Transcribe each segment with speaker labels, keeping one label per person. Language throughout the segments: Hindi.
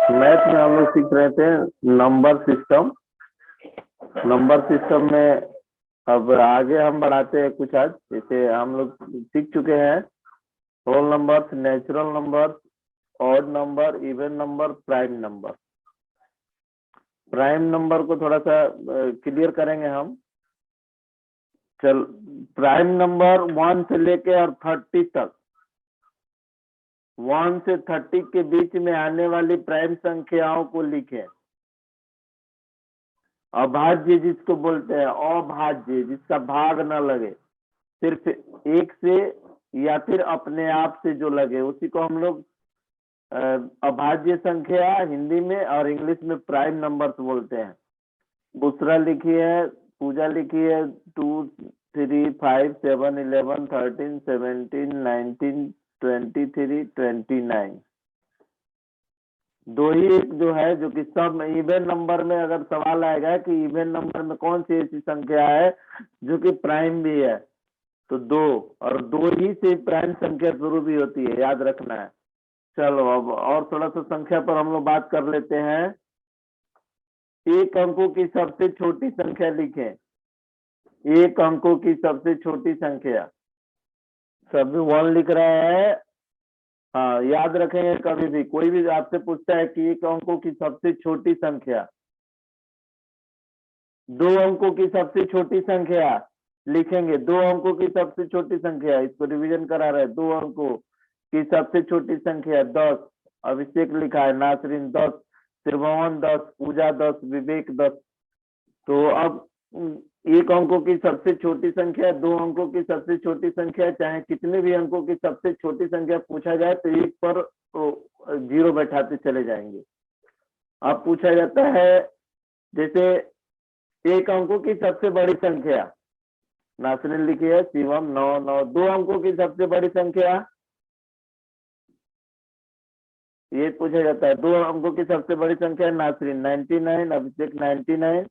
Speaker 1: मैथ में हम लोग सीख रहे थे नंबर सिस्टम। नंबर सिस्टम में अब आगे हम बढ़ाते हैं कुछ। आज जैसे हम लोग सीख चुके हैं whole numbers, natural numbers, odd number, even number, prime number. Prime number को थोड़ा सा क्लियर करेंगे हम। चल, प्राइम नंबर 1 से लेके और 30 तक, 1 से 30 के बीच में आने वाली प्राइम संख्याओं को लिखें। अभाज्य जिसको बोलते हैं, अभाज्य जिसका भाग न लगे, सिर्फ एक से या फिर अपने आप से जो लगे, उसी को हम लोग अभाज्य संख्या हिंदी में और इंग्लिश में प्राइम नंबर्स बोलते हैं। बुसरा लिखी है, पूजा लिखी है 2, 3, 5, 7, 11, 13, 17, 19, 23, 29। दो ही एक जो है जो कि सब इवन नंबर में, अगर सवाल आएगा कि इवन नंबर में कौन सी ऐसी संख्या है जो कि प्राइम भी है, तो दो, और दो ही से प्राइम संख्या शुरू भी होती है, याद रखना है। चलो अब और थोड़ा सा संख्या पर हम लोग बात कर लेते हैं। एक अंकों की सबसे छोटी संख्या लिखें। एक अंकों की सबसे छोटी संख्या, सभी 1 लिख रहे हैं। हाँ, याद रखेंगे, कभी भी कोई भी आपसे पूछता है कि एक अंकों की सबसे छोटी संख्या, 2 अंकों की सबसे छोटी संख्या लिखेंगे। 2 अंकों की सबसे छोटी संख्या, इसको रिवीजन करा रहे हैं। 2 अंकों की सबसे छोटी संख्या 10। अभिषेक लिखा है, नासरीन 10, त्रिभुवन 10, पूजा 10, विवेक 10। तो अब एक अंकों की सबसे छोटी संख्या, 2 अंकों की सबसे छोटी संख्या, चाहे कितने भी अंकों की सबसे छोटी संख्या पूछा जाए तो एक पर तो 0 बैठाते चले जाएंगे। अब पूछा जाता है जैसे एक अंकों की सबसे बड़ी संख्या, नासरीन लिखी है, शिवम 9, 9। 2 अंकों की सबसे बड़ी संख्या, ये पूछा जाता है। 2 अंकों की सबसे बड़ी संख्या, नासरीन 99, अभिषेक 99,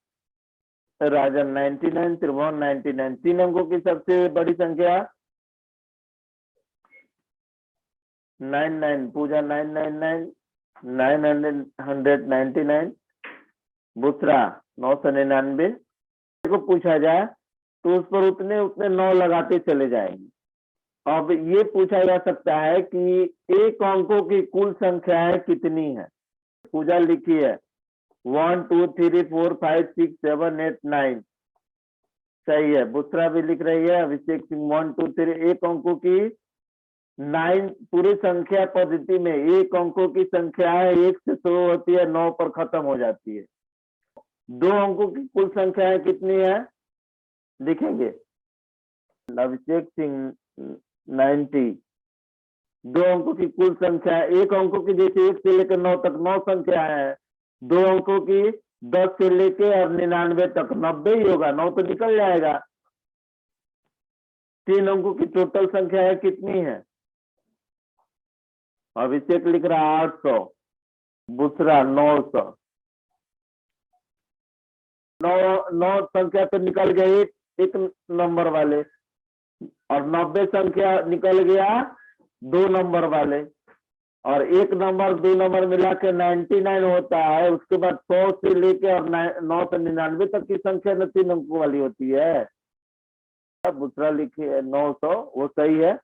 Speaker 1: राजन 99, त्रिभुवन 99। 3 अंकों की सबसे बड़ी संख्या 99, पूजा 999, 999, बुसरा 999। को पूछा जाए तो उस पर उतने उतने 9 लगाते चले जाएंगे। अब ये पूछा जा सकता है कि एक अंकों की कुल संख्याएं कितनी है। पूजा लिखी है 1, 2, 3, 4, 5, 6, 7, 8, 9। सही है। बुसरा भी लिख रही है, अभिषेक सिंह 1, 2, 3। एक अंकों की 9 पूरी संख्या पद्धति में एक अंकों की संख्या है, 1 से शुरू होती है, 9 पर खत्म हो जाती है। 2 अंकों की कुल संख्या कितनी है लिखेंगे। अभिषेक सिंह 90। 2 अंकों की कुल संख्या, एक अंकों की जैसे 1 से लेकर 9 तक 9 संख्या है। 2 अंकों की 10 से लेके और 99 तक 90 ही होगा, 9 तो निकल जाएगा। 3 अंकों की टोटल संख्या है कितनी है। अभिषेक लिख रहा है 800, बुसरा 900। 9 संख्या तो निकल गई एक नंबर वाले, और 90 संख्या निकल गया 2 नंबर वाले, और 1 नंबर 2 नंबर मिला के 99 होता है। उसके बाद 100 से लेके और 9 से 99 तक की संख्या 3 अंकों वाली होती है। बुसरा लिखी है 900, वो सही है।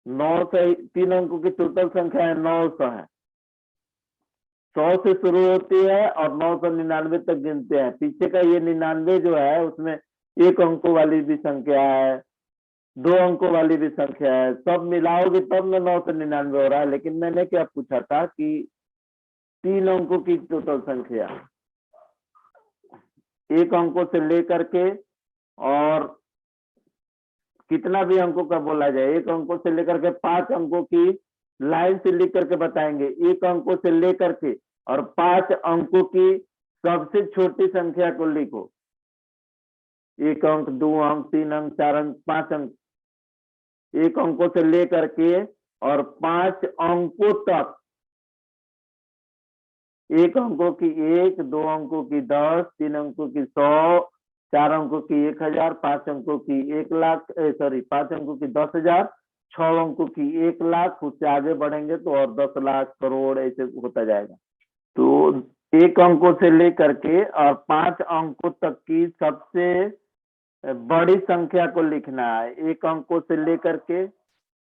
Speaker 1: 9 से 3 अंकों की टोटल संख्या है 900 है। 100 से शुरू होती है और 9 से 99 तक गिनते हैं। पीछे का ये 99 जो है उसमें 1 अंकों वाली भी संख्या है, 2 अंकों वाली भी संख्या है, सब मिलाओगे तब में 9 से 99 हो रहा है। लेकिन मैंने क्या पूछा था कि 3 अंकों की टोटल संख्या, 1 अंकों से लेकर के, और कितना भी अंकों का बोला जाए, 1 अंकों से लेकर के 5 अंकों की लाइन से लिख करके बताएंगे। 1 अंकों से लेकर के और 5 अंकों की सबसे छोटी संख्या को लिखो। 1 अंक, 2 अंक, 3 अंक, 4 अंक, 5 अंक। 1 अंकों से लेकर के और 5 अंकों तक, 1 अंकों की 1, 2 अंकों की 10, 3 अंकों की 100, 4 अंकों की 1000, 5 अंकों की 1 लाख, 5 अंकों की 10,000 6 अंकों की 1 लाख, उससे आगे बढ़ेंगे तो और 10 लाख, करोड़, ऐसे होता जाएगा। तो 1 अंकों से लेकर के और 5 अंकों तक की सबसे बड़ी संख्या को लिखना है। 1 अंकों से लेकर के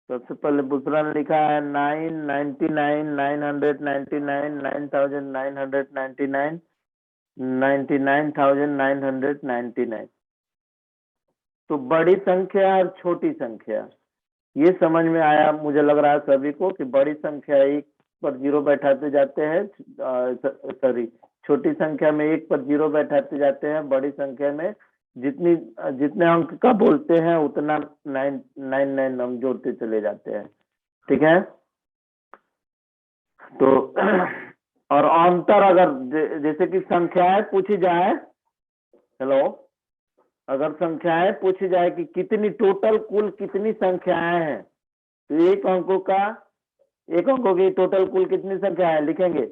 Speaker 1: सबसे पहले दूसरा ने लिखा है 999, 999, 9999, 99,999। तो बड़ी संख्या और छोटी संख्या, ये समझ में आया मुझे लग रहा है सभी को कि बड़ी संख्या 1 पर 0 बैठाते जाते हैं, सॉरी, छोटी संख्या में 1 पर 0 बैठाते जाते हैं, बड़ी संख्या में जितने अंक का बोलते हैं उतना 999 हम जोड़ते चले जाते हैं। ठीक है, तो और अंतर अगर जैसे कि संख्याएं पूछी जाए, हेलो, अगर संख्याएं पूछी जाए कि कितनी टोटल कुल कितनी संख्याएं हैं, तो 1 अंकों की टोटल कुल कितनी संख्या है लिखेंगे।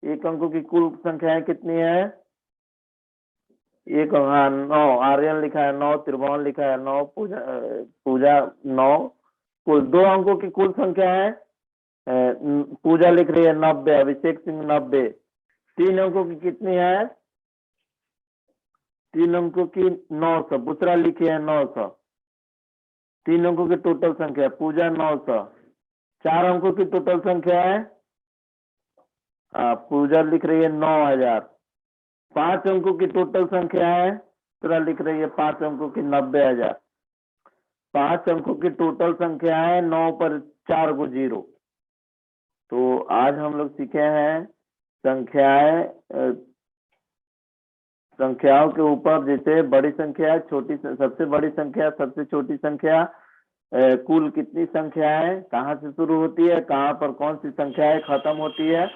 Speaker 1: 1 अंकों की कुल संख्याएं कितनी है? 1, हाँ 9, आर्यन लिखा है 9, त्रिभुवन लिखा है 9, पूजा 9। कुल 2 अंकों की कुल संख्या है, पूजा लिख रही है 90, अभिषेक सिंह 90। 3 अंकों की कितनी है? 3 अंकों की 900, बुसरा लिखी है 900। 3 अंकों की टोटल संख्या, पूजा 900। 4 अंकों की टोटल संख्या है, पूजा लिख रही है 9000। 5 अंकों की टोटल संख्या है, बुसरा लिख रही है 5 अंकों की 90000। 5 अंकों की टोटल संख्या है, 9 पर 4 को 0। तो आज हम लोग सीखे हैं संख्याओं के ऊपर, जैसे बड़ी संख्या, छोटी, सबसे बड़ी संख्या, सबसे छोटी संख्या, कुल कितनी संख्या है, कहाँ से शुरू होती है, कहाँ पर कौन सी संख्या है खत्म होती है,